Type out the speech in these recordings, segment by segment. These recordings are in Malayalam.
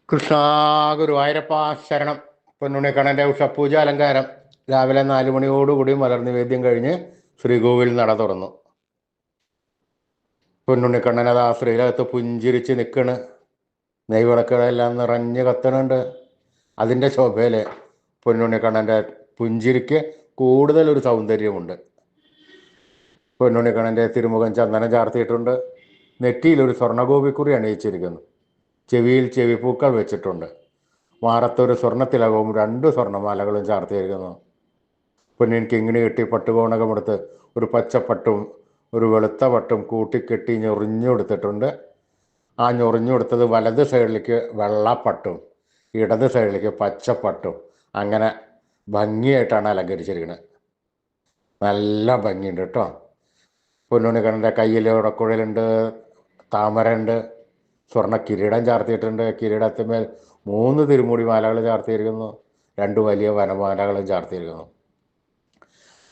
കൃഷ്ണ ഗുരുവായൂരപ്പ ശരണം. പൊന്നുണ്ണിക്കണ്ണൻ്റെ ഉഷപൂജ അലങ്കാരം രാവിലെ 4 മണിയോടുകൂടി മലർനിവേദ്യം കഴിഞ്ഞ് ശ്രീകോവിൽ നട തുറന്നു. പൊന്നുണ്ണിക്കണ്ണൻ ആ ശ്രീലകത്ത് പുഞ്ചിരിച്ച് നിൽക്കണ്. നെയ്വിളക്കുകളെല്ലാം നിറഞ്ഞ് കത്തണുണ്ട്. അതിൻ്റെ ശോഭയിൽ പൊന്നുണ്ണിക്കണ്ണൻ്റെ പുഞ്ചിരിക്ക് കൂടുതലൊരു സൗന്ദര്യമുണ്ട്. പൊന്നുണ്ണിക്കണ്ണൻ്റെ തിരുമുഖം ചന്ദനം ചാർത്തിയിട്ടുണ്ട്. നെറ്റിയിലൊരു സ്വർണ്ണഗോപിക്കുറി അണിയിച്ചിരിക്കുന്നു. ചെവിയിൽ ചെവിപ്പൂക്കൾ വെച്ചിട്ടുണ്ട്. മാറത്തൊരു സ്വർണ്ണത്തിലകവും 2 സ്വർണ്ണമാലകളും ചാർത്തിയിരിക്കുന്നു. പൊന്നിൻ കിങ്ങിണി കെട്ടി പട്ടുകോണകമെടുത്ത് ഒരു പച്ചപ്പട്ടും ഒരു വെളുത്ത പട്ടും കൂട്ടിക്കെട്ടി ഞൊറിഞ്ഞെടുത്തിട്ടുണ്ട്. ആ ഞൊറിഞ്ഞെടുത്തത് വലത് സൈഡിലേക്ക് വെള്ളപ്പട്ടും ഇടത് സൈഡിലേക്ക് പച്ചപ്പട്ടും അങ്ങനെ ഭംഗിയായിട്ടാണ് അലങ്കരിച്ചിരിക്കുന്നത്. നല്ല ഭംഗിയുണ്ട് കേട്ടോ. പൊന്നുണ്ണിക്കണ്ണൻ്റെ കയ്യിൽ ഉടക്കുഴലുണ്ട്, താമരയുണ്ട്, സ്വർണ്ണ കിരീടം ചാർത്തിയിട്ടുണ്ട്. കിരീടത്തിന്മേൽ 3 തിരുമുടി മാലകൾ ചാർത്തിയിരിക്കുന്നു. 2 വലിയ വനമാലകളും ചാർത്തിയിരിക്കുന്നു.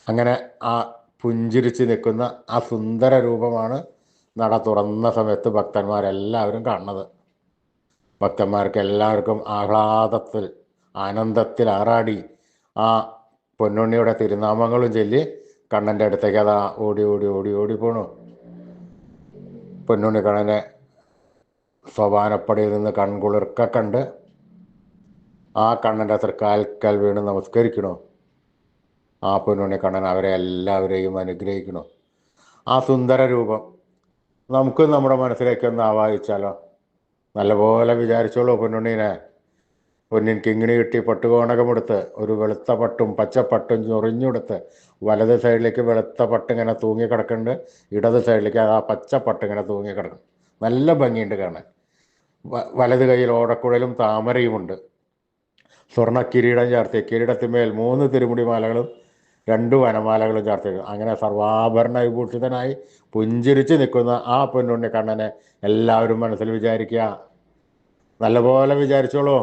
അങ്ങനെ ആ പുഞ്ചിരിച്ച് നിൽക്കുന്ന ആ സുന്ദര രൂപമാണ് നട തുറന്ന സമയത്ത് ഭക്തന്മാരെല്ലാവരും കാണുന്നത്. ഭക്തന്മാർക്ക് എല്ലാവർക്കും ആഹ്ലാദത്തിൽ ആനന്ദത്തിൽ ആറാടി ആ പൊന്നുണ്ണിയുടെ തിരുനാമങ്ങളും ചൊല്ലി കണ്ണൻ്റെ അടുത്തേക്ക് അതാ ഓടി ഓടി ഓടി ഓടി പോണു. പൊന്നുണ്ണി കണ്ണനെ സോപാനപ്പടിയിൽ നിന്ന് കൺകുളിർക്ക കണ്ട് ആ കണ്ണൻ്റെ തൃക്കാൽക്കൽ വീണ് നമസ്കരിക്കണോ. ആ പൊന്നുണ്ണി കണ്ണൻ അവരെ എല്ലാവരെയും അനുഗ്രഹിക്കണോ. ആ സുന്ദര രൂപം നമുക്ക് നമ്മുടെ മനസ്സിലേക്കൊന്ന് ആവാഹിച്ചാലോ. നല്ലപോലെ വിചാരിച്ചോളൂ. പൊന്നുണ്ണീനെ പൊന്നിൻ കിങ്ങിണി കിട്ടി പട്ടുകോണകമെടുത്ത് ഒരു വെളുത്ത പട്ടും പച്ചപ്പട്ടും ഞൊറിഞ്ഞെടുത്ത് വലത് സൈഡിലേക്ക് വെളുത്ത പട്ടിങ്ങനെ തൂങ്ങിക്കിടക്കുന്നുണ്ട്, ഇടത് സൈഡിലേക്ക് ആ പച്ചപ്പട്ടിങ്ങനെ തൂങ്ങിക്കിടക്കും. നല്ല ഭംഗിയുണ്ട് കാണാൻ. വലത് കൈയിൽ ഓടക്കുഴലും താമരയുമുണ്ട്. സ്വർണ്ണ കിരീടം ചാർത്തി കിരീടത്തിന്മേൽ 3 തിരുമുടി മാലകളും 2 വനമാലകളും ചാർത്തി. അങ്ങനെ സർവാഭരണ വിഭൂഷിതനായി പുഞ്ചിരിച്ച് നിൽക്കുന്ന ആ പൊന്നുണ്ണി കണ്ണനെ എല്ലാവരും മനസ്സിൽ വിചാരിക്കുക. നല്ലപോലെ വിചാരിച്ചോളൂ.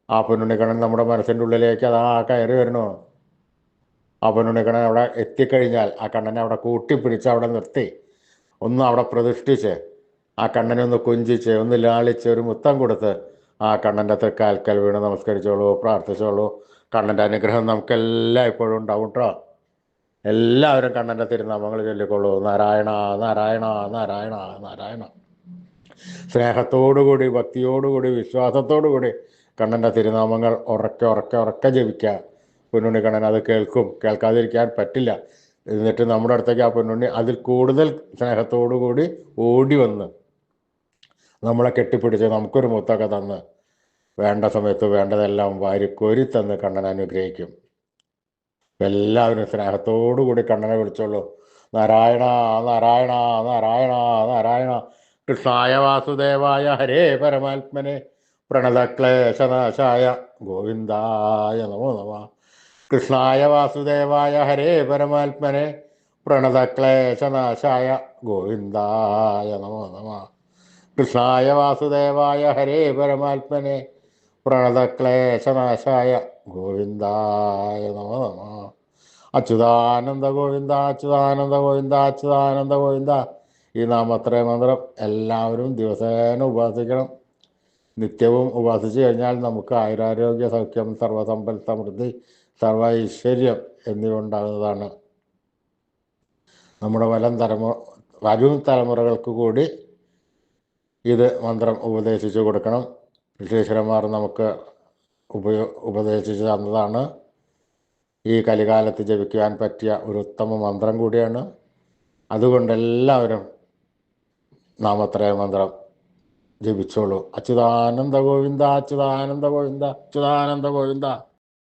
ആ പൊന്നുണ്ണിക്കണ്ണൻ നമ്മുടെ മനസ്സിൻ്റെ ഉള്ളിലേക്ക് അതാ കയറി വരണോ. ആ പൊന്നുണ്ണിക്കണ്ണൻ അവിടെ എത്തിക്കഴിഞ്ഞാൽ ആ കണ്ണനെ അവിടെ കൂട്ടിപ്പിടിച്ച് അവിടെ നിർത്തി ഒന്ന് അവിടെ പ്രതിഷ്ഠിച്ച് ആ കണ്ണനെ ഒന്ന് കൊഞ്ചിച്ച് ഒന്ന് ലാളിച്ച് ഒരു മുത്തം കൊടുത്ത് ആ കണ്ണൻ്റെ തൃക്കാൽക്കൽ വീണ് നമസ്കരിച്ചോളൂ, പ്രാർത്ഥിച്ചോളൂ. കണ്ണൻ്റെ അനുഗ്രഹം നമുക്കെല്ലാം ഇപ്പോഴും ഉണ്ടാവും കേട്ടോ. എല്ലാവരും കണ്ണൻ്റെ തിരുനാമങ്ങൾ ചൊല്ലിക്കൊള്ളൂ. നാരായണ നാരായണ നാരായണ നാരായണ. സ്നേഹത്തോടുകൂടി ഭക്തിയോടുകൂടി വിശ്വാസത്തോടുകൂടി കണ്ണൻ്റെ തിരുനാമങ്ങൾ ഉറക്കെ ഉറക്കെ ഉറക്കെ ജപിക്കുക. പൊന്നുണ്ണി കണ്ണൻ അത് കേൾക്കും, കേൾക്കാതിരിക്കാൻ പറ്റില്ല. എന്നിട്ട് നമ്മുടെ അടുത്തേക്ക് ആ പൊന്നുണ്ണി അതിൽ കൂടുതൽ സ്നേഹത്തോടുകൂടി ഓടി വന്ന് നമ്മളെ കെട്ടിപ്പിടിച്ച് നമുക്കൊരു മുത്തൊക്കെ തന്ന് വേണ്ട സമയത്ത് വേണ്ടതെല്ലാം വാരിക്കോരി തന്ന് കണ്ണനെ അനുഗ്രഹിക്കും. എല്ലാവരും സ്നേഹത്തോടുകൂടി കണ്ണനെ വിളിച്ചോളൂ. നാരായണ നാരായണ നാരായണ നാരായണ. കൃഷ്ണായ വാസുദേവായ ഹരേ പരമാത്മനെ പ്രണതക്ലേശനാശായ ഗോവിന്ദായ നമോ നമ. കൃഷ്ണായ വാസുദേവായ ഹരേ പരമാത്മനെ പ്രണതക്ലേശനാശായ ഗോവിന്ദായ നമോ നമ. കൃഷ്ണായ വാസുദേവായ ഹരേ പരമാത്മനെ പ്രണതക്ലേശനാശായ ഗോവിന്ദായ നമോ നമ. അച്യുതാനന്ദ ഗോവിന്ദ അച്യുതാനന്ദ ഗോവിന്ദ അച്യുതാനന്ദ ഗോവിന്ദ. ഈ നാമത്രയ മന്ത്രം എല്ലാവരും ദിവസേന ഉപാസിക്കണം. നിത്യവും ഉപാസിച്ചു കഴിഞ്ഞാൽ നമുക്ക് ആയുരാരോഗ്യ സൗഖ്യം സർവസമ്പൽ സമൃദ്ധി സർവ ഐശ്വര്യം എന്നിവ ഉണ്ടാകുന്നതാണ്. നമ്മുടെ വരും തലമുറകൾക്ക് കൂടി ഇത് മന്ത്രം ഉപദേശിച്ചു കൊടുക്കണം. ഋഷീശ്വരന്മാർ നമുക്ക് ഉപദേശിച്ചു തന്നതാണ്. ഈ കലികാലത്ത് ജപിക്കുവാൻ പറ്റിയ ഒരു ഉത്തമ മന്ത്രം കൂടിയാണ്. അതുകൊണ്ട് എല്ലാവരും നാമത്രയ മന്ത്രം ജപിച്ചോളൂ. അച്യുതാനന്ദ ഗോവിന്ദ അച്യുതാനന്ദ ഗോവിന്ദ അച്യുതാനന്ദ ഗോവിന്ദ.